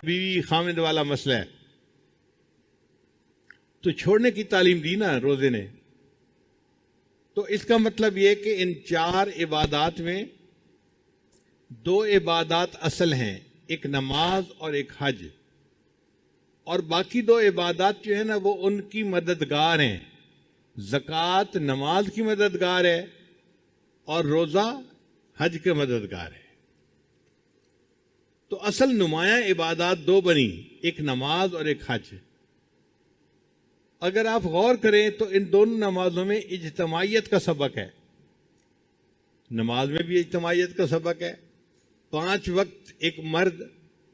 بیوی خامد والا مسئلہ ہے، تو چھوڑنے کی تعلیم دی نا روزے نے۔ تو اس کا مطلب یہ کہ ان 4 عبادات میں 2 عبادات اصل ہیں، ایک نماز اور ایک حج، اور باقی 2 عبادات جو ہے نا وہ ان کی مددگار ہیں۔ زکوٰۃ نماز کی مددگار ہے اور روزہ حج کے مددگار ہے۔ تو اصل نمایاں عبادات 2 بنی، ایک نماز اور ایک حج۔ اگر آپ غور کریں تو ان دونوں نمازوں میں اجتماعیت کا سبق ہے۔ نماز میں بھی اجتماعیت کا سبق ہے، 5 وقت ایک مرد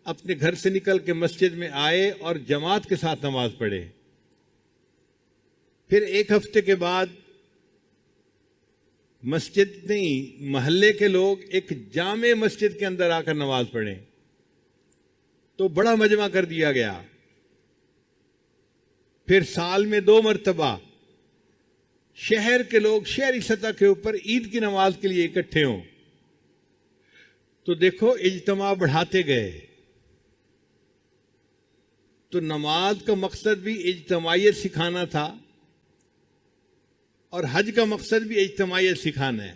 اپنے گھر سے نکل کے مسجد میں آئے اور جماعت کے ساتھ نماز پڑھے، پھر 1 ہفتے کے بعد مسجد نہیں محلے کے لوگ ایک جامع مسجد کے اندر آ کر نماز پڑھیں، تو بڑا مجمع کر دیا گیا۔ پھر سال میں 2 مرتبہ شہر کے لوگ شہری سطح کے اوپر عید کی نماز کے لیے اکٹھے ہوں، تو دیکھو اجتماع بڑھاتے گئے۔ تو نماز کا مقصد بھی اجتماعیت سکھانا تھا، اور حج کا مقصد بھی اجتماعیت سکھانا ہے۔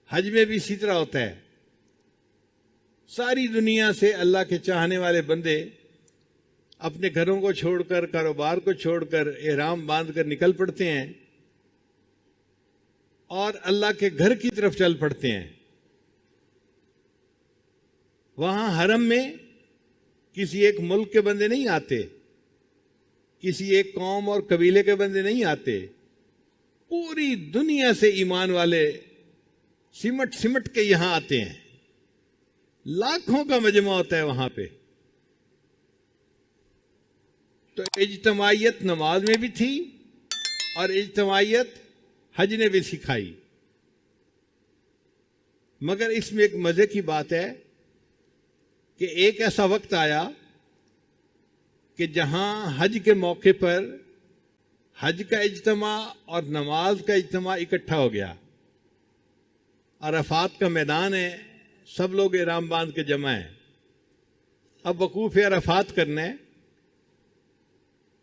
حج میں بھی اسی طرح ہوتا ہے، ساری دنیا سے اللہ کے چاہنے والے بندے اپنے گھروں کو چھوڑ کر، کاروبار کو چھوڑ کر، احرام باندھ کر نکل پڑتے ہیں اور اللہ کے گھر کی طرف چل پڑتے ہیں۔ وہاں حرم میں کسی ایک ملک کے بندے نہیں آتے، کسی ایک قوم اور قبیلے کے بندے نہیں آتے، پوری دنیا سے ایمان والے سمٹ سمٹ کے یہاں آتے ہیں، لاکھوں کا مجمع ہوتا ہے وہاں پہ۔ تو اجتماعیت نماز میں بھی تھی اور اجتماعیت حج نے بھی سکھائی، مگر اس میں ایک مزے کی بات ہے کہ ایک ایسا وقت آیا کہ جہاں حج کے موقع پر حج کا اجتماع اور نماز کا اجتماع اکٹھا ہو گیا۔ عرفات کا میدان ہے، سب لوگ احرام باندھ کے جمع ہیں، اب وقوف عرفات کرنا ہے۔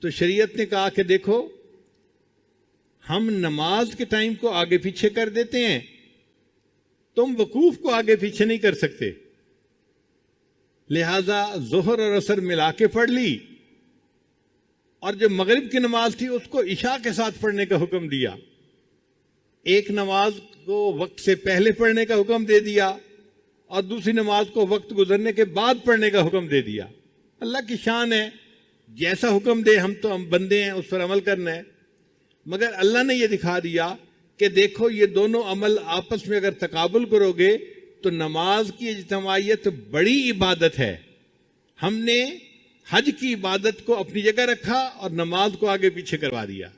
تو شریعت نے کہا کہ دیکھو ہم نماز کے ٹائم کو آگے پیچھے کر دیتے ہیں، تم وقوف کو آگے پیچھے نہیں کر سکتے، لہذا ظہر اور عصر ملا کے پڑھ لی، اور جب مغرب کی نماز تھی اس کو عشاء کے ساتھ پڑھنے کا حکم دیا، ایک نماز کو وقت سے پہلے پڑھنے کا حکم دے دیا اور دوسری نماز کو وقت گزرنے کے بعد پڑھنے کا حکم دے دیا۔ اللہ کی شان ہے، جیسا حکم دے ہم تو ہم بندے ہیں، اس پر عمل کرنا ہے، مگر اللہ نے یہ دکھا دیا کہ دیکھو یہ دونوں عمل آپس میں اگر تقابل کرو گے تو نماز کی اجتماعیت بڑی عبادت ہے۔ ہم نے حج کی عبادت کو اپنی جگہ رکھا اور نماز کو آگے پیچھے کروا دیا،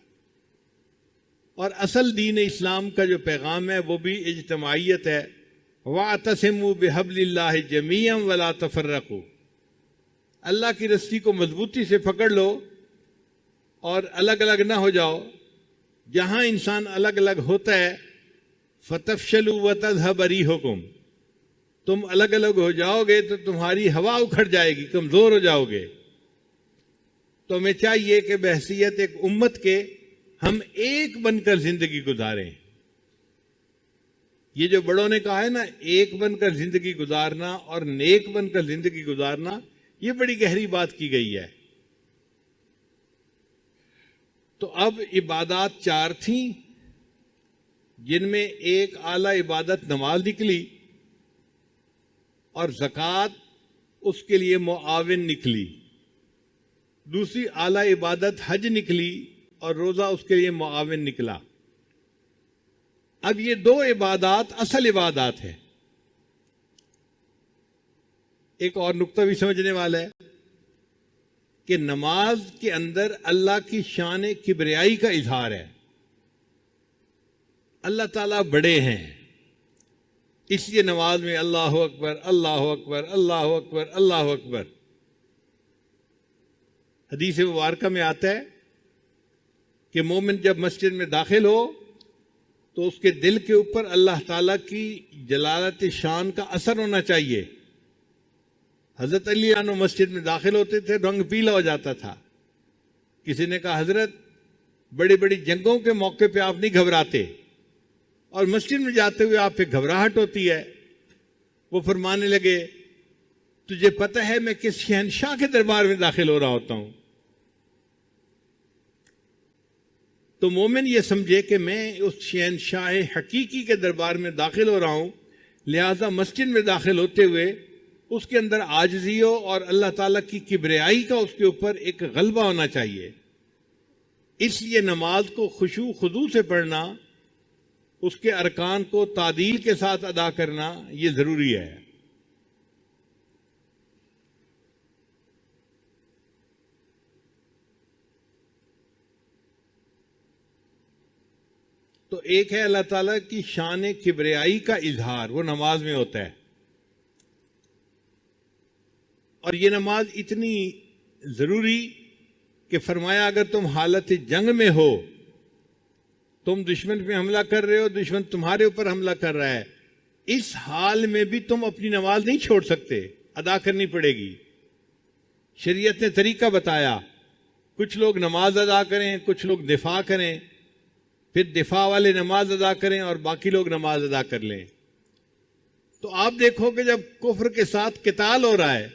اور اصل دین اسلام کا جو پیغام ہے وہ بھی اجتماعیت ہے۔ وَاعْتَصِمُوا بِحَبْلِ اللَّهِ جَمِيعًا وَلَا تَفَرَّقُوا، اللہ کی رسی کو مضبوطی سے پکڑ لو اور الگ الگ نہ ہو جاؤ۔ جہاں انسان الگ الگ ہوتا ہے فَتَفْشَلُوا وَتَذْهَبَ رِيحُكُمْ، تم الگ الگ ہو جاؤ گے تو تمہاری ہوا اکھڑ جائے گی، کمزور ہو جاؤ گے۔ تو ہمیں چاہیے کہ بحیثیت ایک امت کے ہم ایک بن کر زندگی گزاریں۔ یہ جو بڑوں نے کہا ہے نا ایک بن کر زندگی گزارنا اور نیک بن کر زندگی گزارنا، یہ بڑی گہری بات کی گئی ہے۔ تو اب عبادات 4 تھیں، جن میں ایک اعلیٰ عبادت نماز نکلی اور زکوٰۃ اس کے لیے معاون نکلی، دوسری اعلیٰ عبادت حج نکلی اور روزہ اس کے لیے معاون نکلا۔ اب یہ 2 عبادات اصل عبادات ہیں۔ ایک اور نقطہ بھی سمجھنے والا ہے کہ نماز کے اندر اللہ کی شان کبریائی کا اظہار ہے۔ اللہ تعالیٰ بڑے ہیں، اس لیے نماز میں اللہ اکبر اللہ اکبر اللہ اکبر اللہ اکبر۔ حدیث مبارکہ میں آتا ہے کہ مومن جب مسجد میں داخل ہو تو اس کے دل کے اوپر اللہ تعالیٰ کی جلالت شان کا اثر ہونا چاہیے، حضرت علی عنہ مسجد میں داخل ہوتے تھے، رنگ پیلا ہو جاتا تھا. کسی نے کہا حضرت بڑی بڑی جنگوں کے موقع پہ آپ نہیں گھبراتے اور مسجد میں جاتے ہوئے آپ پہ گھبراہٹ ہوتی ہے. وہ فرمانے لگے تجھے پتہ ہے میں کس شہنشاہ کے دربار میں داخل ہو رہا ہوتا ہوں؟ تو مومن یہ سمجھے کہ میں اس شہنشاہ حقیقی کے دربار میں داخل ہو رہا ہوں، لہذا مسجد میں داخل ہوتے ہوئے اس کے اندر عاجزی ہو اور اللہ تعالیٰ کی کبریائی کا اس کے اوپر ایک غلبہ ہونا چاہیے. اس لیے نماز کو خشوع خضوع سے پڑھنا، اس کے ارکان کو تعدیل کے ساتھ ادا کرنا یہ ضروری ہے. تو ایک ہے اللہ تعالیٰ کی شان کبریائی کا اظہار، وہ نماز میں ہوتا ہے. اور یہ نماز اتنی ضروری کہ فرمایا اگر تم حالت جنگ میں ہو، تم دشمن پہ حملہ کر رہے ہو، دشمن تمہارے اوپر حملہ کر رہا ہے، اس حال میں بھی تم اپنی نماز نہیں چھوڑ سکتے، ادا کرنی پڑے گی. شریعت نے طریقہ بتایا، کچھ لوگ نماز ادا کریں، کچھ لوگ دفاع کریں، پھر دفاع والے نماز ادا کریں اور باقی لوگ نماز ادا کر لیں. تو آپ دیکھو کہ جب کفر کے ساتھ قتال ہو رہا ہے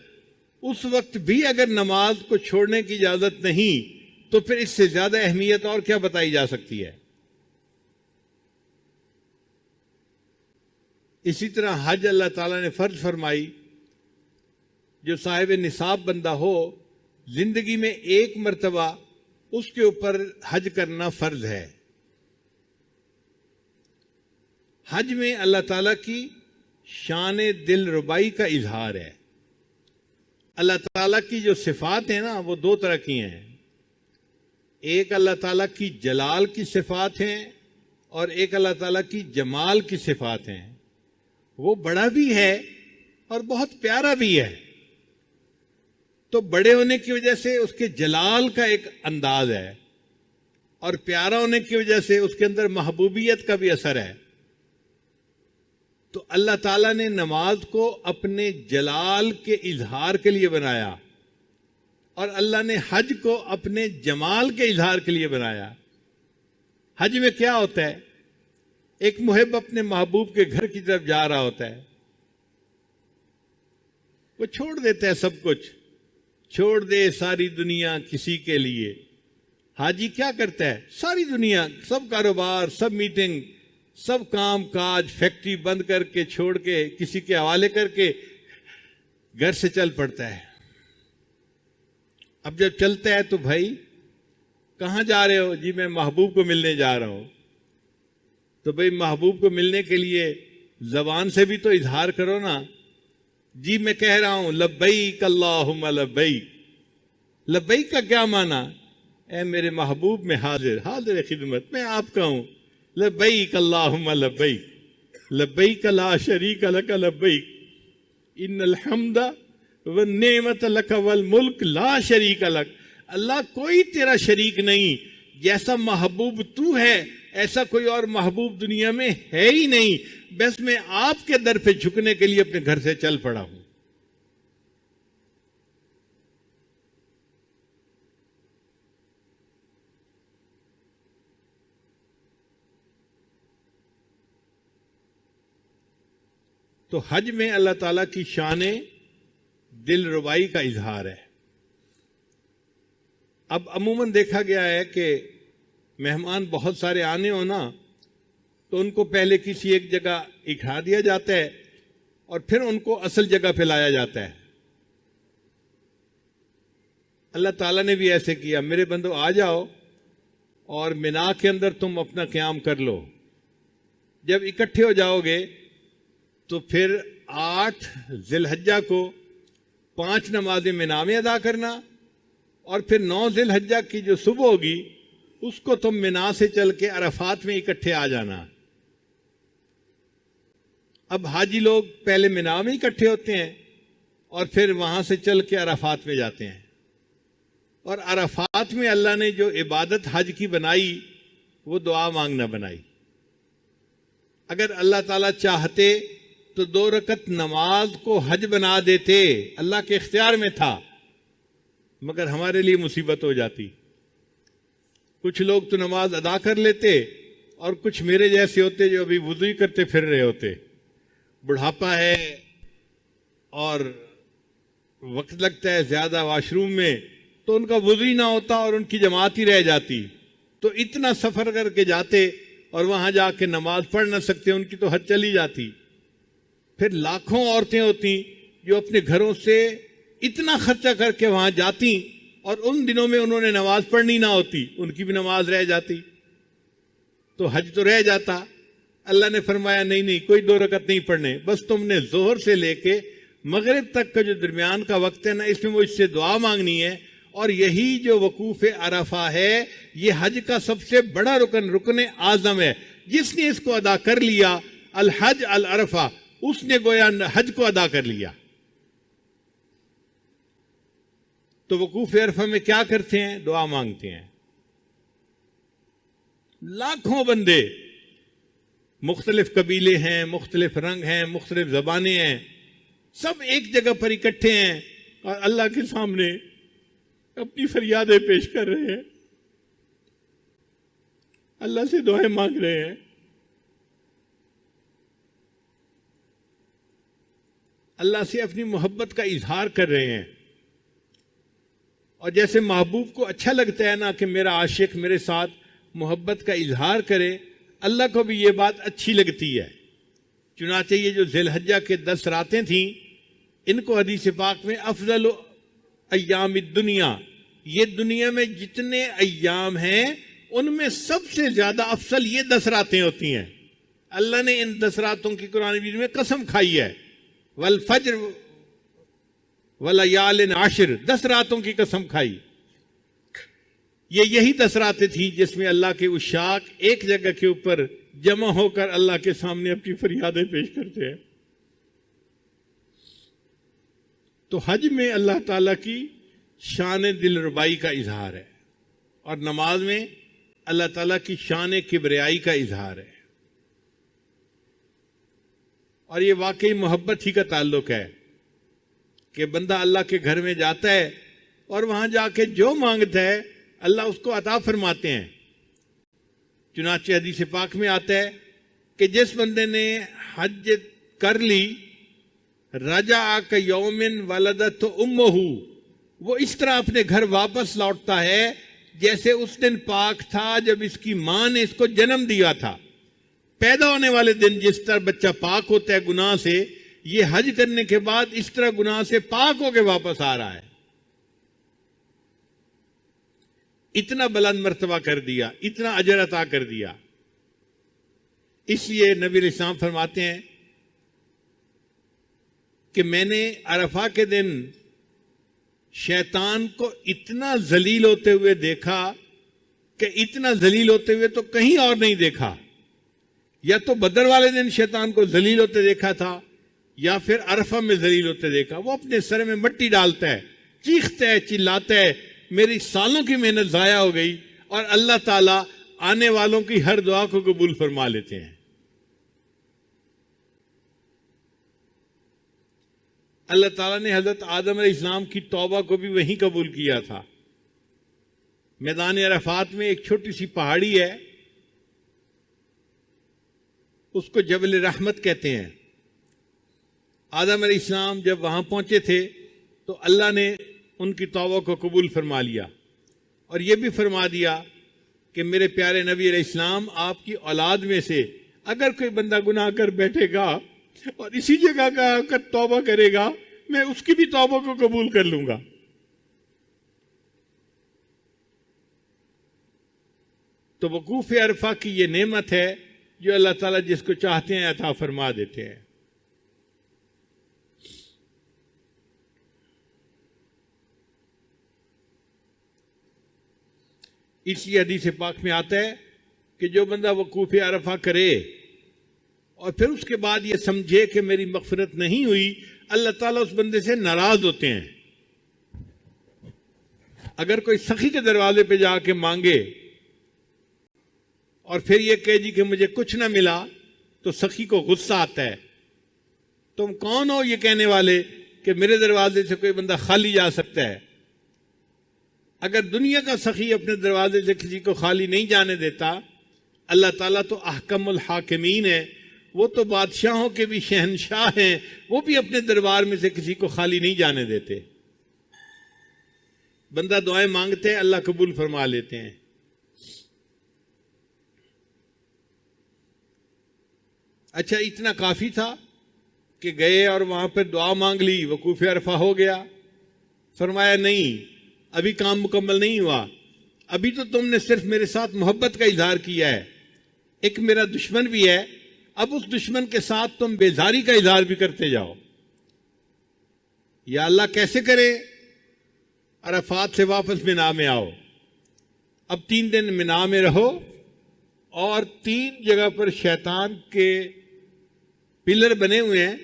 اس وقت بھی اگر نماز کو چھوڑنے کی اجازت نہیں تو پھر اس سے زیادہ اہمیت اور کیا بتائی جا سکتی ہے. اسی طرح حج اللہ تعالیٰ نے فرض فرمائی. جو صاحب نصاب بندہ ہو زندگی میں ایک مرتبہ اس کے اوپر حج کرنا فرض ہے. حج میں اللہ تعالیٰ کی شان دل ربائی کا اظہار ہے. اللہ تعالیٰ کی جو صفات ہیں نا وہ دو طرح کی ہیں. ایک اللہ تعالیٰ کی جلال کی صفات ہیں اور ایک اللہ تعالیٰ کی جمال کی صفات ہیں. وہ بڑا بھی ہے اور بہت پیارا بھی ہے. تو بڑے ہونے کی وجہ سے اس کے جلال کا ایک انداز ہے اور پیارا ہونے کی وجہ سے اس کے اندر محبوبیت کا بھی اثر ہے. تو اللہ تعالیٰ نے نماز کو اپنے جلال کے اظہار کے لیے بنایا اور اللہ نے حج کو اپنے جمال کے اظہار کے لیے بنایا. حج میں کیا ہوتا ہے؟ ایک محب اپنے محبوب کے گھر کی طرف جا رہا ہوتا ہے، وہ چھوڑ دیتا ہے سب کچھ، چھوڑ دے ساری دنیا کسی کے لیے. حاجی کیا کرتا ہے؟ ساری دنیا، سب کاروبار، سب میٹنگ، سب کام کاج، فیکٹری بند کر کے چھوڑ کے کسی کے حوالے کر کے گھر سے چل پڑتا ہے. اب جب چلتا ہے تو بھائی کہاں جا رہے ہو؟ جی میں محبوب کو ملنے جا رہا ہوں. تو بھائی محبوب کو ملنے کے لیے زبان سے بھی تو اظہار کرو نا. جی میں کہہ رہا ہوں لبیک اللہم لبیک. لبیک کا کیا معنی؟ اے میرے محبوب میں حاضر خدمت، میں آپ کا ہوں. لبیک اللہم لبیک لبیک لا شریک لک لبیک ان الحمد والنعمت لک والملک لا شریک لک. اللہ کوئی تیرا شریک نہیں، جیسا محبوب تو ہے ایسا کوئی اور محبوب دنیا میں ہے ہی نہیں. بس میں آپ کے در پہ جھکنے کے لیے اپنے گھر سے چل پڑا ہوں. تو حج میں اللہ تعالیٰ کی شان دل ربائی کا اظہار ہے. اب عموماً دیکھا گیا ہے کہ مہمان بہت سارے آنے ہو نا تو ان کو پہلے کسی ایک جگہ اکٹھا دیا جاتا ہے اور پھر ان کو اصل جگہ پہ لایا جاتا ہے. اللہ تعالیٰ نے بھی ایسے کیا. میرے بندو آ جاؤ اور مینا کے اندر تم اپنا قیام کر لو. جب اکٹھے ہو جاؤ گے تو پھر 8 ذی الحجہ کو 5 نمازیں مینا میں ادا کرنا اور پھر 9 ذی الحجہ کی جو صبح ہوگی اس کو تم مینا سے چل کے عرفات میں اکٹھے آ جانا. اب حاجی لوگ پہلے مینا میں اکٹھے ہوتے ہیں اور پھر وہاں سے چل کے عرفات میں جاتے ہیں. اور عرفات میں اللہ نے جو عبادت حج کی بنائی وہ دعا مانگنا بنائی. اگر اللہ تعالیٰ چاہتے تو 2 رکعت نماز کو حج بنا دیتے، اللہ کے اختیار میں تھا، مگر ہمارے لیے مصیبت ہو جاتی۔ کچھ لوگ تو نماز ادا کر لیتے اور کچھ میرے جیسے ہوتے جو ابھی وضو ہی کرتے پھر رہے ہوتے، بڑھاپا ہے اور وقت لگتا ہے زیادہ واش روم میں، تو ان کا وضو ہی نہ ہوتا اور ان کی جماعت ہی رہ جاتی، تو اتنا سفر کر کے جاتے اور وہاں جا کے نماز پڑھ نہ سکتے، ان کی تو حج چلی جاتی۔ پھر لاکھوں عورتیں ہوتی جو اپنے گھروں سے اتنا خرچہ کر کے وہاں جاتی اور ان دنوں میں انہوں نے نماز پڑھنی نہ ہوتی، ان کی بھی نماز رہ جاتی، تو حج تو رہ جاتا۔ اللہ نے فرمایا نہیں کوئی 2 رکعت نہیں پڑھنے، بس تم نے ظہر سے لے کے مغرب تک کا جو درمیان کا وقت ہے نا، اس میں مجھ سے دعا مانگنی ہے، اور یہی جو وقوف عرفہ ہے یہ حج کا سب سے بڑا رکن اعظم ہے۔ جس نے اس کو ادا کر لیا، الحج العرفہ، اس نے گویا حج کو ادا کر لیا۔ تو وقوف عرفہ میں کیا کرتے ہیں؟ دعا مانگتے ہیں۔ لاکھوں بندے، مختلف قبیلے ہیں، مختلف رنگ ہیں، مختلف زبانیں ہیں، سب ایک جگہ پر اکٹھے ہیں اور اللہ کے سامنے اپنی فریادیں پیش کر رہے ہیں، اللہ سے دعائیں مانگ رہے ہیں۔ اللہ سے اپنی محبت کا اظہار کر رہے ہیں، اور جیسے محبوب کو اچھا لگتا ہے نا کہ میرا عاشق میرے ساتھ محبت کا اظہار کرے، اللہ کو بھی یہ بات اچھی لگتی ہے۔ چنانچہ یہ جو ذی الحجہ کے 10 راتیں تھیں، ان کو حدیث پاک میں افضل ایام الدنیا، یہ دنیا میں جتنے ایام ہیں ان میں سب سے زیادہ افضل یہ 10 راتیں ہوتی ہیں۔ اللہ نے ان 10 راتوں کی قرآن مجید میں قسم کھائی ہے، والفجر ولیال عشر، 10 راتوں کی قسم کھائی۔ یہی 10 راتیں تھیں جس میں اللہ کے عشاق ایک جگہ کے اوپر جمع ہو کر اللہ کے سامنے اپنی فریادیں پیش کرتے ہیں۔ تو حج میں اللہ تعالیٰ کی شان دلربائی کا اظہار ہے، اور نماز میں اللہ تعالیٰ کی شان کبریائی کا اظہار ہے، اور یہ واقعی محبت ہی کا تعلق ہے کہ بندہ اللہ کے گھر میں جاتا ہے اور وہاں جا کے جو مانگتا ہے اللہ اس کو عطا فرماتے ہیں۔ چنانچہ حدیث پاک میں آتا ہے کہ جس بندے نے حج کر لی، رجع کیوم ولدت امہ، وہ اس طرح اپنے گھر واپس لوٹتا ہے جیسے اس دن پاک تھا جب اس کی ماں نے اس کو جنم دیا تھا۔ پیدا ہونے والے دن جس طرح بچہ پاک ہوتا ہے گناہ سے، یہ حج کرنے کے بعد اس طرح گناہ سے پاک ہو کے واپس آ رہا ہے۔ اتنا بلند مرتبہ کر دیا، اتنا اجر عطا کر دیا۔ اس لیے نبی علیہ السلام فرماتے ہیں کہ میں نے عرفہ کے دن شیطان کو اتنا ذلیل ہوتے ہوئے دیکھا کہ اتنا ذلیل ہوتے ہوئے تو کہیں اور نہیں دیکھا۔ یا تو بدر والے دن شیطان کو ذلیل ہوتے دیکھا تھا، یا پھر عرفہ میں ذلیل ہوتے دیکھا۔ وہ اپنے سر میں مٹی ڈالتا ہے، چیختا ہے، چلاتا ہے، میری سالوں کی محنت ضائع ہو گئی، اور اللہ تعالیٰ آنے والوں کی ہر دعا کو قبول فرما لیتے ہیں۔ اللہ تعالیٰ نے حضرت آدم علیہ السلام کی توبہ کو بھی وہیں قبول کیا تھا۔ میدان عرفات میں ایک چھوٹی سی پہاڑی ہے، اس کو جبل رحمت کہتے ہیں۔ آدم علیہ السلام جب وہاں پہنچے تھے تو اللہ نے ان کی توبہ کو قبول فرما لیا، اور یہ بھی فرما دیا کہ میرے پیارے نبی علیہ السلام، آپ کی اولاد میں سے اگر کوئی بندہ گناہ کر بیٹھے گا اور اسی جگہ کا آ کر توبہ کرے گا، میں اس کی بھی توبہ کو قبول کر لوں گا۔ تو وقوف عرفہ کی یہ نعمت ہے جو اللہ تعالیٰ جس کو چاہتے ہیں عطا فرما دیتے ہیں۔ اسی حدیث پاک میں آتا ہے کہ جو بندہ وقوف عرفہ کرے اور پھر اس کے بعد یہ سمجھے کہ میری مغفرت نہیں ہوئی، اللہ تعالیٰ اس بندے سے ناراض ہوتے ہیں۔ اگر کوئی سخی کے دروازے پہ جا کے مانگے اور پھر یہ کہے جی کہ مجھے کچھ نہ ملا، تو سخی کو غصہ آتا ہے تم کون ہو یہ کہنے والے کہ میرے دروازے سے کوئی بندہ خالی جا سکتا ہے؟ اگر دنیا کا سخی اپنے دروازے سے کسی کو خالی نہیں جانے دیتا، اللہ تعالیٰ تو احکم الحاکمین ہے، وہ تو بادشاہوں کے بھی شہنشاہ ہیں، وہ بھی اپنے دربار میں سے کسی کو خالی نہیں جانے دیتے۔ بندہ دعائیں مانگتے ہیں، اللہ قبول فرما لیتے ہیں۔ اچھا، اتنا کافی تھا کہ گئے اور وہاں پر دعا مانگ لی، وقوف عرفہ ہو گیا؟ فرمایا نہیں، ابھی کام مکمل نہیں ہوا، ابھی تو تم نے صرف میرے ساتھ محبت کا اظہار کیا ہے، ایک میرا دشمن بھی ہے، اب اس دشمن کے ساتھ تم بیزاری کا اظہار بھی کرتے جاؤ۔ یا اللہ کیسے کرے؟ عرفات سے واپس مینا میں آؤ، اب 3 دن مینا میں رہو، اور 3 جگہ پر شیطان کے پلر بنے ہوئے ہیں،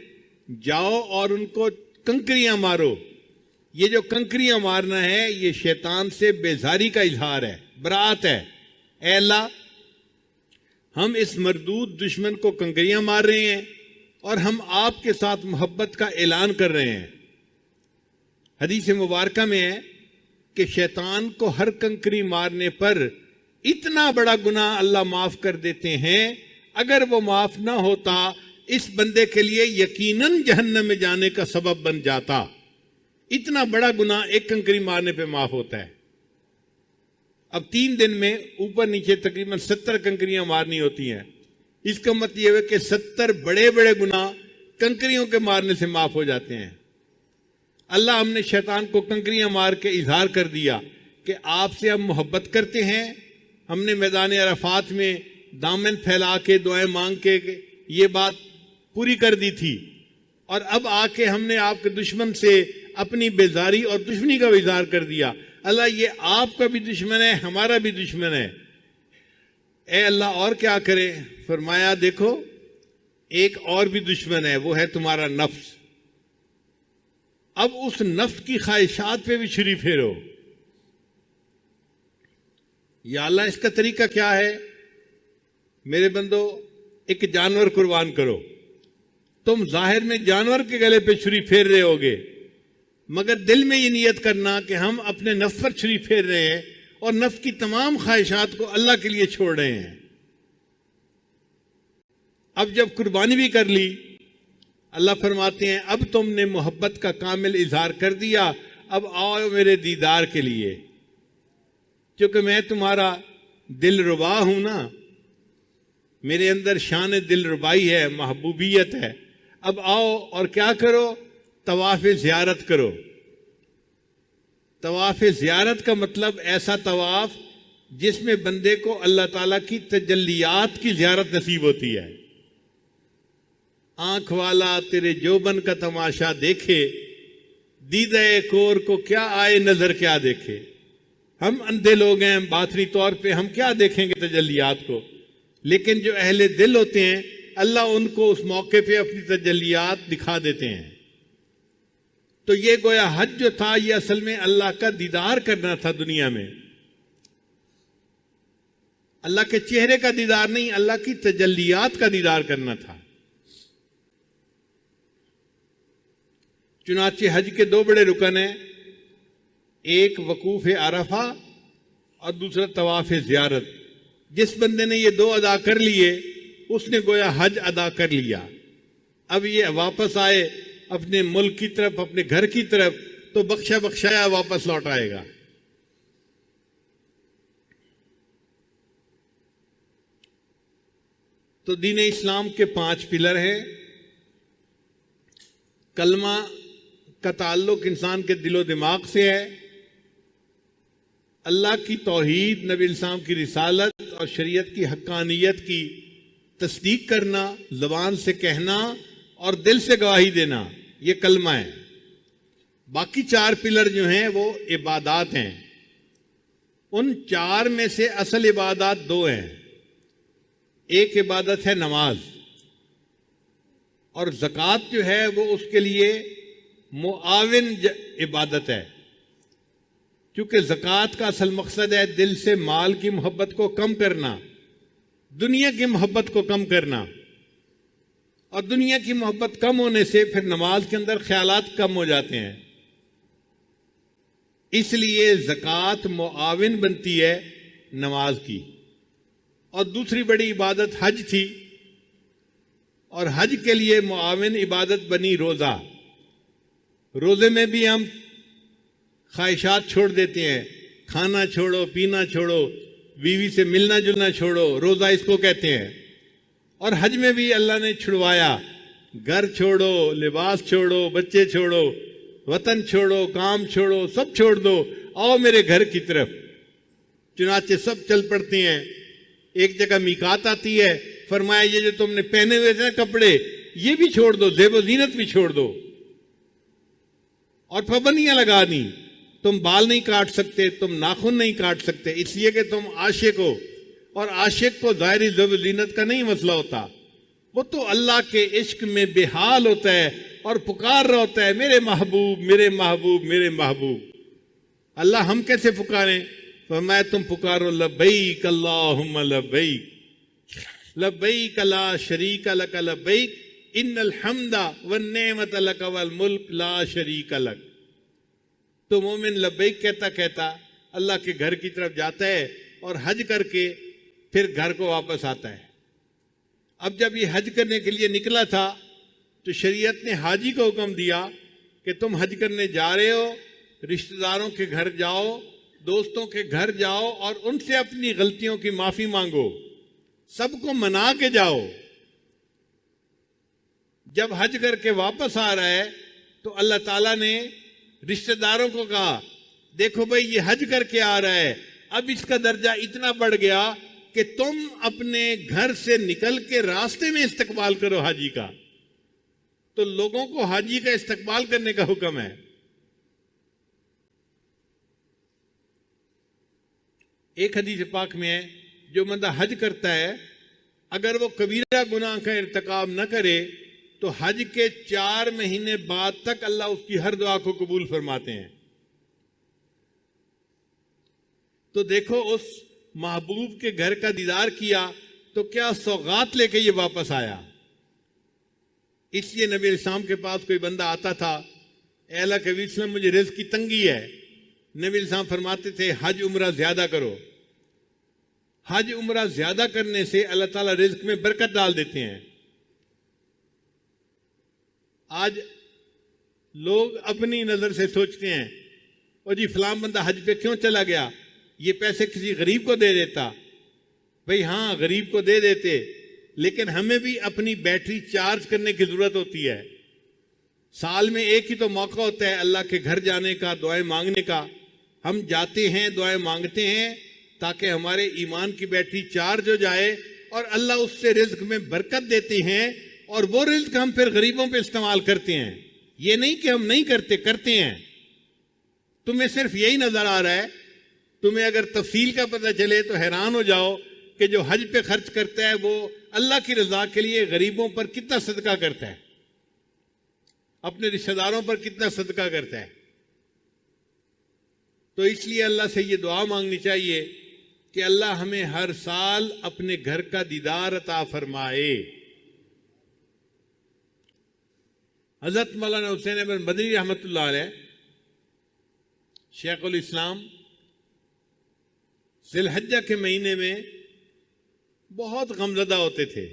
جاؤ اور ان کو کنکریاں مارو۔ یہ جو کنکریاں مارنا ہے یہ شیطان سے بیزاری کا اظہار ہے، برات ہے۔ اے اللہ، ہم اس مردود دشمن کو کنکریاں مار رہے ہیں اور ہم آپ کے ساتھ محبت کا اعلان کر رہے ہیں۔ حدیث مبارکہ میں ہے کہ شیطان کو ہر کنکری مارنے پر اتنا بڑا گناہ اللہ معاف کر دیتے ہیں، اگر وہ معاف نہ ہوتا اس بندے کے لیے یقیناً جہنم میں جانے کا سبب بن جاتا۔ اتنا بڑا گناہ ایک کنکری مارنے پہ معاف ہوتا ہے۔ اب 3 دن میں اوپر نیچے تقریباً 70 کنکریاں مارنی ہوتی ہیں۔ اس کا مطلب یہ ہے کہ 70 بڑے بڑے گناہ کنکریوں کے مارنے سے معاف ہو جاتے ہیں۔ اللہ ہم نے شیطان کو کنکریاں مار کے اظہار کر دیا کہ آپ سے ہم محبت کرتے ہیں۔ ہم نے میدان عرفات میں دامن پھیلا کے دعائیں مانگ کے یہ بات پوری کر دی تھی، اور اب آ کے ہم نے آپ کے دشمن سے اپنی بیزاری اور دشمنی کا اظہار کر دیا۔ اللہ یہ آپ کا بھی دشمن ہے، ہمارا بھی دشمن ہے۔ اے اللہ اور کیا کرے؟ فرمایا دیکھو ایک اور بھی دشمن ہے، وہ ہے تمہارا نفس۔ اب اس نفس کی خواہشات پہ بھی چھری پھیرو۔ یا اللہ اس کا طریقہ کیا ہے؟ میرے بندو، ایک جانور قربان کرو۔ تم ظاہر میں جانور کے گلے پہ چھری پھیر رہے ہوگے، مگر دل میں یہ نیت کرنا کہ ہم اپنے نفس پر چھری پھیر رہے ہیں اور نفس کی تمام خواہشات کو اللہ کے لیے چھوڑ رہے ہیں۔ اب جب قربانی بھی کر لی، اللہ فرماتے ہیں اب تم نے محبت کا کامل اظہار کر دیا، اب آؤ میرے دیدار کے لیے، کیونکہ میں تمہارا دل ربا ہوں نا، میرے اندر شان دل ربائی ہے، محبوبیت ہے۔ اب آؤ اور کیا کرو؟ طواف زیارت کرو۔ طواف زیارت کا مطلب ایسا طواف جس میں بندے کو اللہ تعالیٰ کی تجلیات کی زیارت نصیب ہوتی ہے۔ آنکھ والا تیرے جوبن کا تماشا دیکھے، دیدہ کور کو کیا آئے نظر کیا دیکھے۔ ہم اندھے لوگ ہیں، باطنی طور پہ ہم کیا دیکھیں گے تجلیات کو، لیکن جو اہل دل ہوتے ہیں اللہ ان کو اس موقع پہ اپنی تجلیات دکھا دیتے ہیں۔ تو یہ گویا حج جو تھا یہ اصل میں اللہ کا دیدار کرنا تھا دنیا میں، اللہ کے چہرے کا دیدار نہیں، اللہ کی تجلیات کا دیدار کرنا تھا۔ چنانچہ حج کے 2 بڑے رکن ہیں، ایک وقوف عرفہ اور دوسرا طواف زیارت۔ جس بندے نے یہ 2 ادا کر لیے اس نے گویا حج ادا کر لیا۔ اب یہ واپس آئے اپنے ملک کی طرف، اپنے گھر کی طرف، تو بخشا بخشایا واپس لوٹ آئے گا۔ تو دین اسلام کے 5 پلر ہیں۔ کلمہ کا تعلق انسان کے دل و دماغ سے ہے، اللہ کی توحید، نبی اسلام کی رسالت اور شریعت کی حقانیت کی تصدیق کرنا، زبان سے کہنا اور دل سے گواہی دینا، یہ کلمہ ہے۔ باقی 4 پلر جو ہیں وہ عبادات ہیں۔ ان 4 میں سے اصل عبادات 2 ہیں۔ ایک عبادت ہے نماز، اور زکوٰۃ جو ہے وہ اس کے لیے معاون عبادت ہے، کیونکہ زکوٰۃ کا اصل مقصد ہے دل سے مال کی محبت کو کم کرنا، دنیا کی محبت کو کم کرنا، اور دنیا کی محبت کم ہونے سے پھر نماز کے اندر خیالات کم ہو جاتے ہیں. اس لیے زکوٰۃ معاون بنتی ہے نماز کی. اور دوسری بڑی عبادت حج تھی، اور حج کے لیے معاون عبادت بنی روزہ. روزے میں بھی ہم خواہشات چھوڑ دیتے ہیں، کھانا چھوڑو، پینا چھوڑو، بیوی سے ملنا جلنا چھوڑو، روزہ اس کو کہتے ہیں. اور حج میں بھی اللہ نے چھڑوایا، گھر چھوڑو، لباس چھوڑو، بچے چھوڑو، وطن چھوڑو، کام چھوڑو، سب چھوڑ دو، آؤ میرے گھر کی طرف. چنانچہ سب چل پڑتے ہیں. ایک جگہ میقات آتی ہے، فرمایا یہ جو تم نے پہنے ہوئے تھے نا کپڑے، یہ بھی چھوڑ دو، زیب و زینت بھی چھوڑ دو. اور پابندیاں لگا دی، تم بال نہیں کاٹ سکتے، تم ناخن نہیں کاٹ سکتے، اس لیے کہ تم عاشق ہو. اور عاشق کو ظاہری زیب و زینت کا نہیں مسئلہ ہوتا، وہ تو اللہ کے عشق میں بے حال ہوتا ہے اور پکار رہا ہوتا ہے، میرے محبوب، میرے محبوب، میرے محبوب. اللہ ہم کیسے پکاریں؟ فرمایا تم پکارو لبیک اللہم لبیک، لبیک لا شریک لک لبیک ان الحمد والنعمت لک والملک لا شریک لک. تو مومن لبیک کہتا کہتا اللہ کے گھر کی طرف جاتا ہے اور حج کر کے پھر گھر کو واپس آتا ہے. اب جب یہ حج کرنے کے لیے نکلا تھا تو شریعت نے حاجی کو حکم دیا کہ تم حج کرنے جا رہے ہو، رشتہ داروں کے گھر جاؤ، دوستوں کے گھر جاؤ اور ان سے اپنی غلطیوں کی معافی مانگو، سب کو منا کے جاؤ. جب حج کر کے واپس آ رہا ہے تو اللہ تعالیٰ نے رشتہ داروں کو کہا دیکھو بھائی یہ حج کر کے آ رہا ہے، اب اس کا درجہ اتنا بڑھ گیا کہ تم اپنے گھر سے نکل کے راستے میں استقبال کرو حاجی کا. تو لوگوں کو حاجی کا استقبال کرنے کا حکم ہے. ایک حدیث پاک میں ہے جو بندہ حج کرتا ہے اگر وہ کبیرہ گناہ کا ارتکاب نہ کرے تو حج کے 4 مہینے بعد تک اللہ اس کی ہر دعا کو قبول فرماتے ہیں. تو دیکھو اس محبوب کے گھر کا دیدار کیا تو کیا سوغات لے کے یہ واپس آیا. اس لیے نبی علیہ السلام کے پاس کوئی بندہ آتا تھا، اے اللہ کے نبی وسلم مجھے رزق کی تنگی ہے. نبی علیہ السلام فرماتے تھے حج عمرہ زیادہ کرو. حج عمرہ زیادہ کرنے سے اللہ تعالیٰ رزق میں برکت ڈال دیتے ہیں. آج لوگ اپنی نظر سے سوچتے ہیں اور جی فلاں بندہ حج پہ کیوں چلا گیا، یہ پیسے کسی غریب کو دے دیتا. بھئی ہاں غریب کو دے دیتے، لیکن ہمیں بھی اپنی بیٹری چارج کرنے کی ضرورت ہوتی ہے. سال میں ایک ہی تو موقع ہوتا ہے اللہ کے گھر جانے کا، دعائیں مانگنے کا. ہم جاتے ہیں، دعائیں مانگتے ہیں تاکہ ہمارے ایمان کی بیٹری چارج ہو جائے اور اللہ اس سے رزق میں برکت دیتے ہیں اور وہ رزق ہم پھر غریبوں پہ استعمال کرتے ہیں. یہ نہیں کہ ہم نہیں کرتے، کرتے ہیں. تمہیں صرف یہی نظر آ رہا ہے. تمہیں اگر تفصیل کا پتہ چلے تو حیران ہو جاؤ کہ جو حج پہ خرچ کرتا ہے وہ اللہ کی رضا کے لیے غریبوں پر کتنا صدقہ کرتا ہے، اپنے رشتہ داروں پر کتنا صدقہ کرتا ہے. تو اس لیے اللہ سے یہ دعا مانگنی چاہیے کہ اللہ ہمیں ہر سال اپنے گھر کا دیدار عطا فرمائے. حضرت مولانا حسین احمد مدنی رحمۃ اللہ علیہ شیخ الاسلام ذی الحجہ کے مہینے میں بہت غمزدہ ہوتے تھے،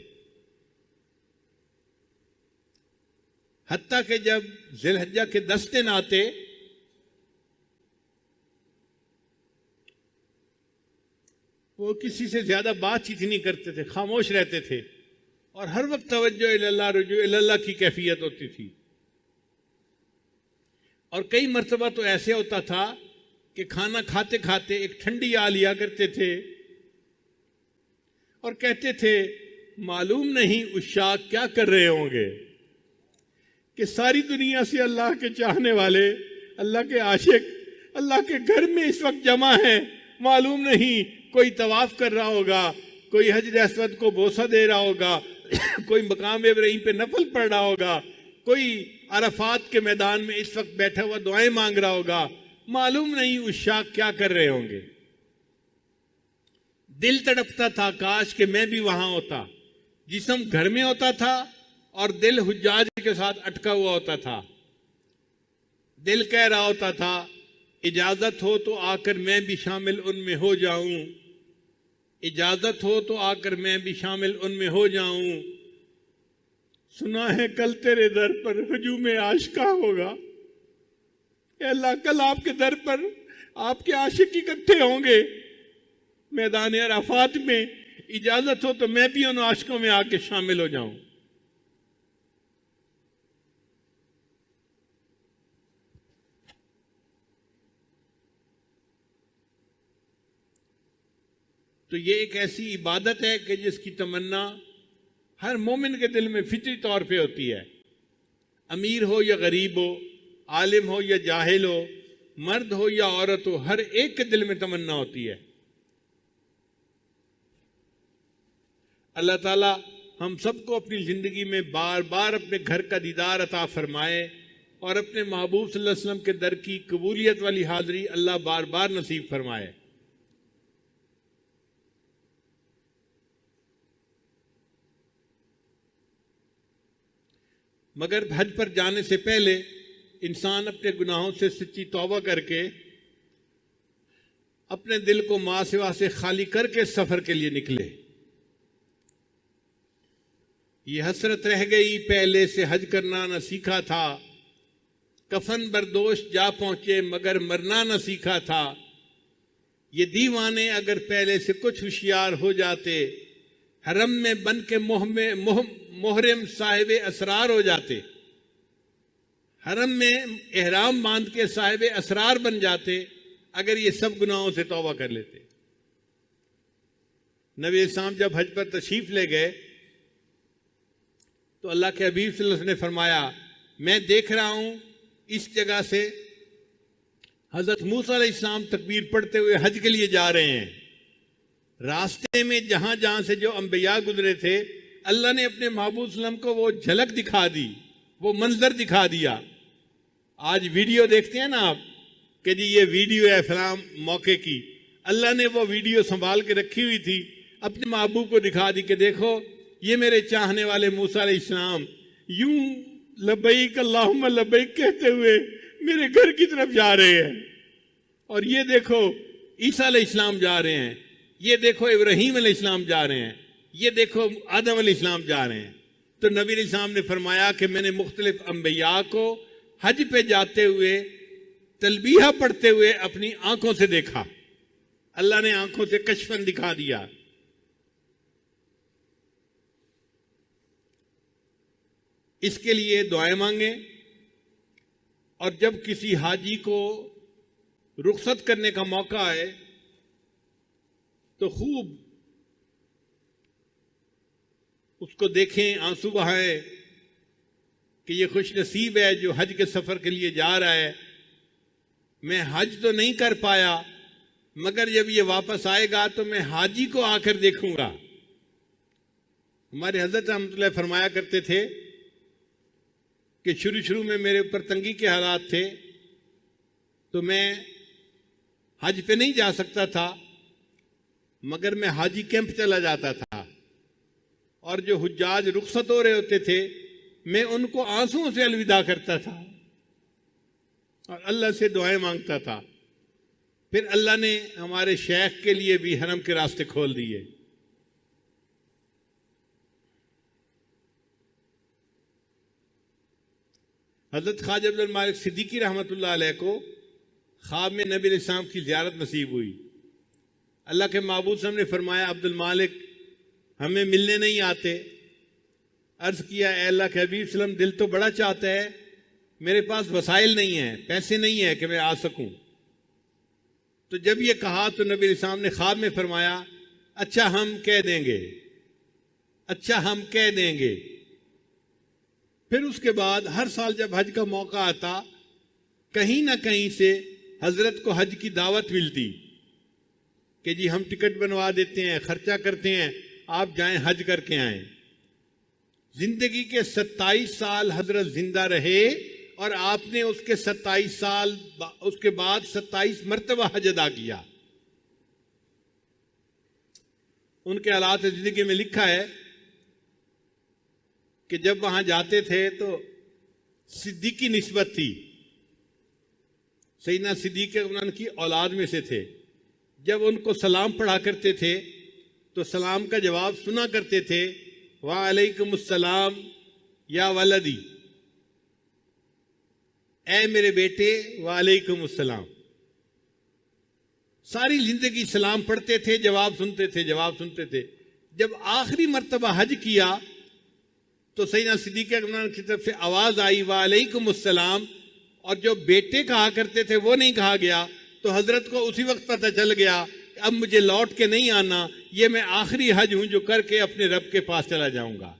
حتیٰ کہ جب ذی الحجہ کے 10 دن آتے وہ کسی سے زیادہ بات چیت نہیں کرتے تھے، خاموش رہتے تھے اور ہر وقت توجہ اللہ رجوع اللہ کی کیفیت ہوتی تھی. اور کئی مرتبہ تو ایسے ہوتا تھا کہ کھانا کھاتے کھاتے ایک ٹھنڈی آ لیا کرتے تھے اور کہتے تھے معلوم نہیں عشاق کیا کر رہے ہوں گے کہ ساری دنیا سے اللہ کے چاہنے والے، اللہ کے عاشق اللہ کے گھر میں اس وقت جمع ہیں. معلوم نہیں کوئی طواف کر رہا ہوگا، کوئی حجر اسود کو بوسہ دے رہا ہوگا، کوئی مقام ابراہیم پہ نفل پڑھ رہا ہوگا، کوئی عرفات کے میدان میں اس وقت بیٹھا ہوا دعائیں مانگ رہا ہوگا. معلوم نہیں عشاق کیا کر رہے ہوں گے. دل تڑپتا تھا کاش کہ میں بھی وہاں ہوتا. جسم گھر میں ہوتا تھا اور دل حجاج کے ساتھ اٹکا ہوا ہوتا تھا. دل کہہ رہا ہوتا تھا اجازت ہو تو آ کر میں بھی شامل ان میں ہو جاؤں، اجازت ہو تو آ کر میں بھی شامل ان میں ہو جاؤں. سنا ہے کل تیرے در پر ہجوم عاشقاں ہوگا. اے اللہ کل آپ کے در پر آپ کے عاشق اکٹھے ہوں گے میدان عرفات میں. اجازت ہو تو میں بھی ان عاشقوں میں آ کے شامل ہو جاؤں. تو یہ ایک ایسی عبادت ہے کہ جس کی تمنا ہر مومن کے دل میں فطری طور پہ ہوتی ہے. امیر ہو یا غریب ہو، عالم ہو یا جاہل ہو، مرد ہو یا عورت ہو، ہر ایک کے دل میں تمنا ہوتی ہے. اللہ تعالیٰ ہم سب کو اپنی زندگی میں بار بار اپنے گھر کا دیدار عطا فرمائے اور اپنے محبوب صلی اللہ علیہ وسلم کے در کی قبولیت والی حاضری اللہ بار بار نصیب فرمائے. مگر حج پر جانے سے پہلے انسان اپنے گناہوں سے سچی توبہ کر کے اپنے دل کو ماں سوا سے خالی کر کے سفر کے لیے نکلے. یہ حسرت رہ گئی پہلے سے حج کرنا نہ سیکھا تھا، کفن بردوش جا پہنچے مگر مرنا نہ سیکھا تھا. یہ دیوانے اگر پہلے سے کچھ ہوشیار ہو جاتے، حرم میں بن کے محرم صاحب اسرار ہو جاتے، حرم میں احرام باندھ کے صاحب اسرار بن جاتے اگر یہ سب گناہوں سے توبہ کر لیتے. نبی اسلام جب حج پر تشریف لے گئے تو اللہ کے حبیب صلی اللہ علیہ وسلم نے فرمایا میں دیکھ رہا ہوں اس جگہ سے حضرت موسیٰ علیہ السلام تکبیر پڑھتے ہوئے حج کے لیے جا رہے ہیں. راستے میں جہاں جہاں سے جو انبیاء گزرے تھے اللہ نے اپنے محبوب صلی اللہ علیہ وسلم کو وہ جھلک دکھا دی، وہ منظر دکھا دیا. آج ویڈیو دیکھتے ہیں نا آپ کہ جی یہ ویڈیو ہے فلاں موقع کی، اللہ نے وہ ویڈیو سنبھال کے رکھی ہوئی تھی، اپنے محبوب کو دکھا دی کہ دیکھو یہ میرے چاہنے والے موسیٰ علیہ السلام یوں لبیک اللہم لبیک کہتے ہوئے میرے گھر کی طرف جا رہے ہیں، اور یہ دیکھو عیسیٰ علیہ السلام جا رہے ہیں، یہ دیکھو ابراہیم علیہ السلام جا رہے ہیں، یہ دیکھو آدم علیہ السلام جا رہے ہیں. تو نبی علیہ السلام نے فرمایا کہ میں نے مختلف انبیاء کو حج پہ جاتے ہوئے تلبیہ پڑھتے ہوئے اپنی آنکھوں سے دیکھا. اللہ نے آنکھوں سے کشفن دکھا دیا. اس کے لیے دعائیں مانگیں، اور جب کسی حاجی کو رخصت کرنے کا موقع آئے تو خوب اس کو دیکھیں، آنسو بہائیں کہ یہ خوش نصیب ہے جو حج کے سفر کے لیے جا رہا ہے. میں حج تو نہیں کر پایا مگر جب یہ واپس آئے گا تو میں حاجی کو آ کر دیکھوں گا. ہمارے حضرت رحمۃ اللہ فرمایا کرتے تھے کہ شروع میں میرے اوپر تنگی کے حالات تھے تو میں حج پہ نہیں جا سکتا تھا مگر میں حاجی کیمپ چلا جاتا تھا، اور جو حجاج رخصت ہو رہے ہوتے تھے میں ان کو آنسوؤں سے الوداع کرتا تھا اور اللہ سے دعائیں مانگتا تھا. پھر اللہ نے ہمارے شیخ کے لیے بھی حرم کے راستے کھول دیے. حضرت خواجہ عبد المالک صدیقی رحمۃ اللہ علیہ کو خواب میں نبی علیہ السلام کی زیارت نصیب ہوئی. اللہ کے محبوب صلی اللہ علیہ وسلم نے فرمایا عبد المالک ہمیں ملنے نہیں آتے. عرض کیا اے اللہ کے حبیب صلی اللہ علیہ وسلم دل تو بڑا چاہتا ہے، میرے پاس وسائل نہیں ہیں، پیسے نہیں ہیں کہ میں آ سکوں. تو جب یہ کہا تو نبی علیہ السلام نے خواب میں فرمایا اچھا ہم کہہ دیں گے، اچھا ہم کہہ دیں گے. پھر اس کے بعد ہر سال جب حج کا موقع آتا کہیں نہ کہیں سے حضرت کو حج کی دعوت ملتی کہ جی ہم ٹکٹ بنوا دیتے ہیں، خرچہ کرتے ہیں، آپ جائیں حج کر کے آئیں. زندگی کے 27 سال حضرت زندہ رہے اور آپ نے اس کے 27 سال اس کے بعد 27 مرتبہ حج ادا کیا. ان کے حالات زندگی میں لکھا ہے کہ جب وہاں جاتے تھے تو صدیقی نسبت تھی، سیدنا صدیق اکبر کی اولاد میں سے تھے. جب ان کو سلام پڑھا کرتے تھے تو سلام کا جواب سنا کرتے تھے، وعلیکم السلام یا ولدی، اے میرے بیٹے وعلیکم السلام. ساری زندگی سلام پڑھتے تھے، جواب سنتے تھے، جواب سنتے تھے. جب آخری مرتبہ حج کیا تو سیدنا صدیق اکبر کی طرف سے آواز آئی وعلیکم السلام، اور جو بیٹے کہا کرتے تھے وہ نہیں کہا گیا. تو حضرت کو اسی وقت پتہ چل گیا کہ اب مجھے لوٹ کے نہیں آنا، یہ میں آخری حج ہوں جو کر کے اپنے رب کے پاس چلا جاؤں گا.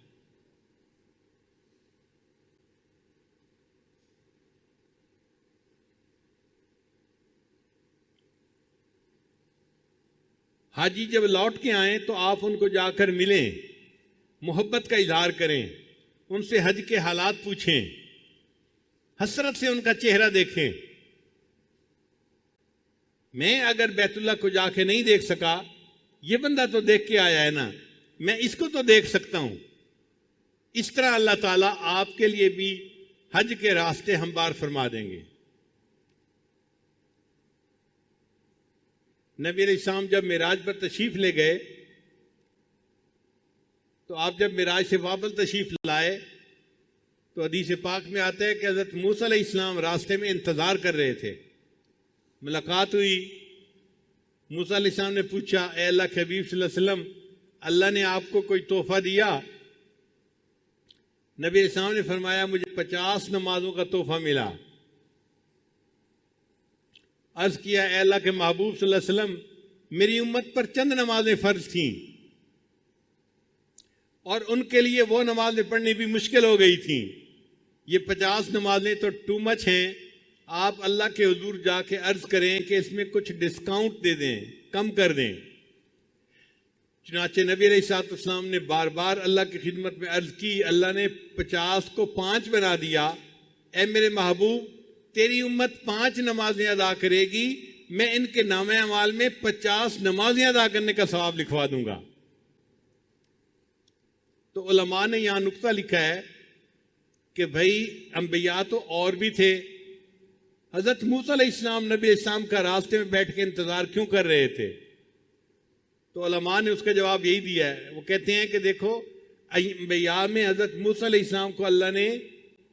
حاجی جب لوٹ کے آئیں تو آپ ان کو جا کر ملیں، محبت کا اظہار کریں، ان سے حج کے حالات پوچھیں، حسرت سے ان کا چہرہ دیکھیں. میں اگر بیت اللہ کو جا کے نہیں دیکھ سکا، یہ بندہ تو دیکھ کے آیا ہے نا، میں اس کو تو دیکھ سکتا ہوں. اس طرح اللہ تعالیٰ آپ کے لیے بھی حج کے راستے ہموار فرما دیں گے. نبی علیہ السلام جب معراج پر تشریف لے گئے تو آپ جب معراج سے واپس تشریف لائے تو حدیث پاک میں آتا ہے کہ حضرت موسیٰ علیہ السلام راستے میں انتظار کر رہے تھے. ملاقات ہوئی، موسیٰ علیہ السلام نے پوچھا، اے اللہ کے حبیب صلی اللہ علیہ وسلم، اللہ نے آپ کو کوئی تحفہ دیا؟ نبی علیہ السلام نے فرمایا مجھے 50 نمازوں کا تحفہ ملا. عرض کیا، اے اللہ کے محبوب صلی اللہ علیہ وسلم، میری امت پر چند نمازیں فرض تھیں اور ان کے لیے وہ نمازیں پڑھنی بھی مشکل ہو گئی تھیں. یہ 50 نمازیں تو ٹو مچ ہیں، آپ اللہ کے حضور جا کے عرض کریں کہ اس میں کچھ ڈسکاؤنٹ دے دیں، کم کر دیں. چنانچہ نبی علیہ السلام نے بار بار اللہ کی خدمت میں عرض کی، اللہ نے 50 کو 5 بنا دیا. اے میرے محبوب، تیری امت 5 نمازیں ادا کرے گی، میں ان کے نام اعمال میں 50 نمازیں ادا کرنے کا ثواب لکھوا دوں گا. تو علماء نے یہاں نقطہ لکھا ہے کہ بھائی انبیاء تو اور بھی تھے، حضرت موسیٰ علیہ السلام نبی علیہ السلام کا راستے میں بیٹھ کے انتظار کیوں کر رہے تھے؟ تو علماء نے اس کا جواب یہی دیا ہے. وہ کہتے ہیں کہ دیکھو، انبیاء میں حضرت موسیٰ علیہ السلام کو اللہ نے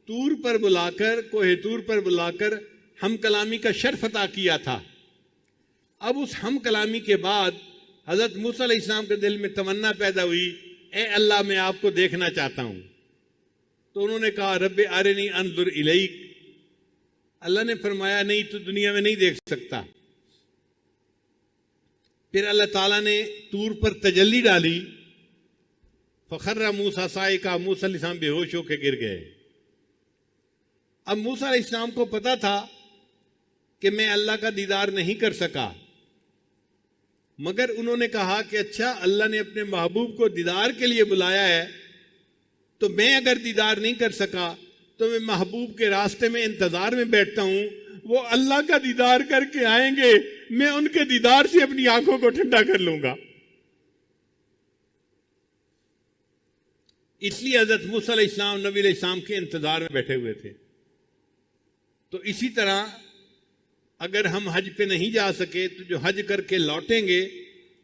طور پر بلا کر، کوہ طور پر بلا کر ہم کلامی کا شرف عطا کیا تھا. اب اس ہم کلامی کے بعد حضرت موسیٰ علیہ السلام کے دل میں تمنا پیدا ہوئی، اے اللہ میں آپ کو دیکھنا چاہتا ہوں. تو انہوں نے کہا، رب ارنی انظر الیک. اللہ نے فرمایا نہیں، تو دنیا میں نہیں دیکھ سکتا. پھر اللہ تعالیٰ نے طور پر تجلی ڈالی، فخر موسیٰ صاعقہ، موسیٰ علیہ السلام بے ہوش ہو کے گر گئے. اب موسیٰ علیہ السلام کو پتا تھا کہ میں اللہ کا دیدار نہیں کر سکا، مگر انہوں نے کہا کہ اچھا، اللہ نے اپنے محبوب کو دیدار کے لیے بلایا ہے، تو میں اگر دیدار نہیں کر سکا تو میں محبوب کے راستے میں انتظار میں بیٹھتا ہوں، وہ اللہ کا دیدار کر کے آئیں گے، میں ان کے دیدار سے اپنی آنکھوں کو ٹھنڈا کر لوں گا. اس لیے حضرت موسیٰ علیہ السلام نبی علیہ السلام کے انتظار میں بیٹھے ہوئے تھے. تو اسی طرح اگر ہم حج پہ نہیں جا سکے تو جو حج کر کے لوٹیں گے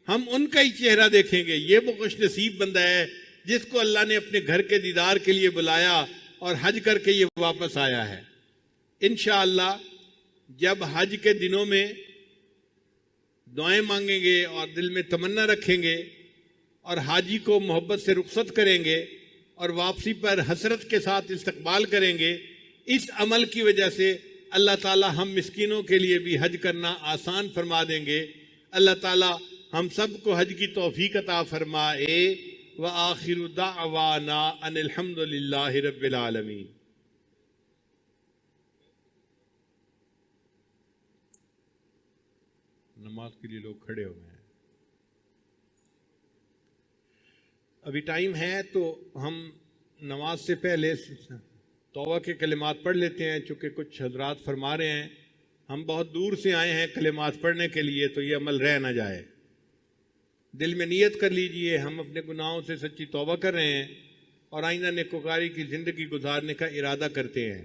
ہم ان کا ہی چہرہ دیکھیں گے. یہ وہ خوش نصیب بندہ ہے جس کو اللہ نے اپنے گھر کے دیدار کے لیے بلایا اور حج کر کے یہ واپس آیا ہے. انشاءاللہ جب حج کے دنوں میں دعائیں مانگیں گے اور دل میں تمنا رکھیں گے اور حاجی کو محبت سے رخصت کریں گے اور واپسی پر حسرت کے ساتھ استقبال کریں گے، اس عمل کی وجہ سے اللہ تعالیٰ ہم مسکینوں کے لیے بھی حج کرنا آسان فرما دیں گے. اللہ تعالیٰ ہم سب کو حج کی توفیق عطا فرمائے. وآخر دعوانا ان الحمد للہ رب العالمین. نماز کے لیے لوگ کھڑے ہو گئے ہیں. ابھی ٹائم ہے تو ہم نماز سے پہلے توبہ کے کلمات پڑھ لیتے ہیں. چونکہ کچھ حضرات فرما رہے ہیں ہم بہت دور سے آئے ہیں کلمات پڑھنے کے لیے، تو یہ عمل رہ نہ جائے. دل میں نیت کر لیجئے ہم اپنے گناہوں سے سچی توبہ کر رہے ہیں اور آئندہ نیکوکاری کی زندگی گزارنے کا ارادہ کرتے ہیں۔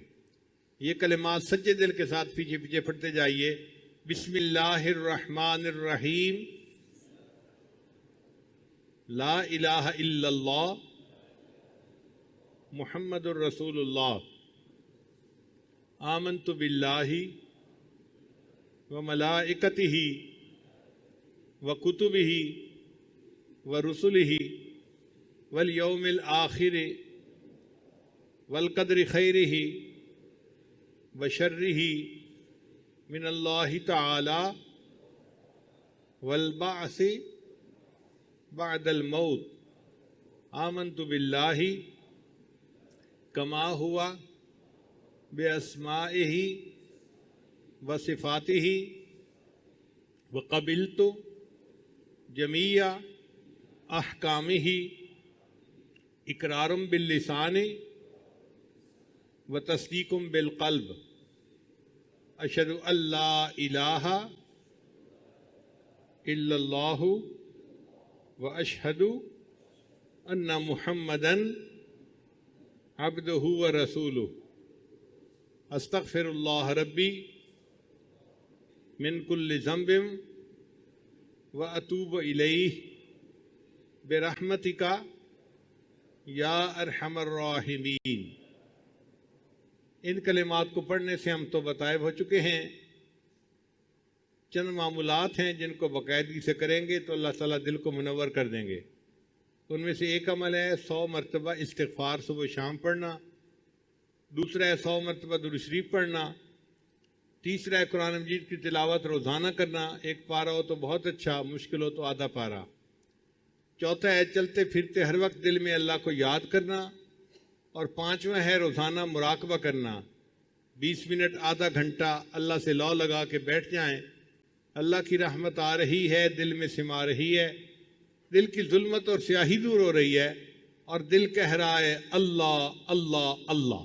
یہ کلمات سچے دل کے ساتھ پیچھے پیچھے پڑھتے جائیے۔ بسم اللہ الرحمن الرحیم، لا الہ الا اللہ محمد الرسول اللہ، آمنت باللہ وملائکتہ وکتبہ ورسلہ والیوم الآخر والقدر خیرہ وشرہ من اللہ تعالی والبعث بعد الموت، آمنت باللہ کما ہوا باسمائہ وصفاتہ وقبلت جمیع احکامہ اقرار باللسان وتصدیق بالقلب، اشہد ان لا الہ الا اللہ واشہد ان محمدًا عبدہ ورسولہ، استغفر اللہ ربی من کل ذنب واتوب الیہ برحمتک یا ارحم الراحمین۔ ان کلمات کو پڑھنے سے ہم تو بتائب ہو چکے ہیں، چند معمولات ہیں جن کو باقاعدگی سے کریں گے تو اللہ تعالیٰ دل کو منور کر دیں گے۔ ان میں سے ایک عمل ہے 100 مرتبہ استغفار صبح و شام پڑھنا، دوسرا ہے 100 مرتبہ درود شریف پڑھنا، تیسرا ہے قرآن مجید کی تلاوت روزانہ کرنا، ایک پارہ ہو تو بہت اچھا، مشکل ہو تو آدھا پارہ، چوتھا ہے چلتے پھرتے ہر وقت دل میں اللہ کو یاد کرنا، اور پانچواں ہے روزانہ مراقبہ کرنا، 20 منٹ آدھا گھنٹہ اللہ سے لو لگا کے بیٹھ جائیں، اللہ کی رحمت آ رہی ہے، دل میں سما رہی ہے، دل کی ظلمت اور سیاہی دور ہو رہی ہے، اور دل کہہ رہا ہے اللہ اللہ اللہ۔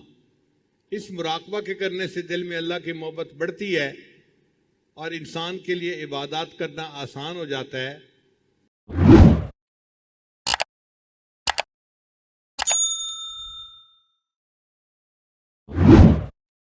اس مراقبہ کے کرنے سے دل میں اللہ کی محبت بڑھتی ہے اور انسان کے لیے عبادات کرنا آسان ہو جاتا ہے۔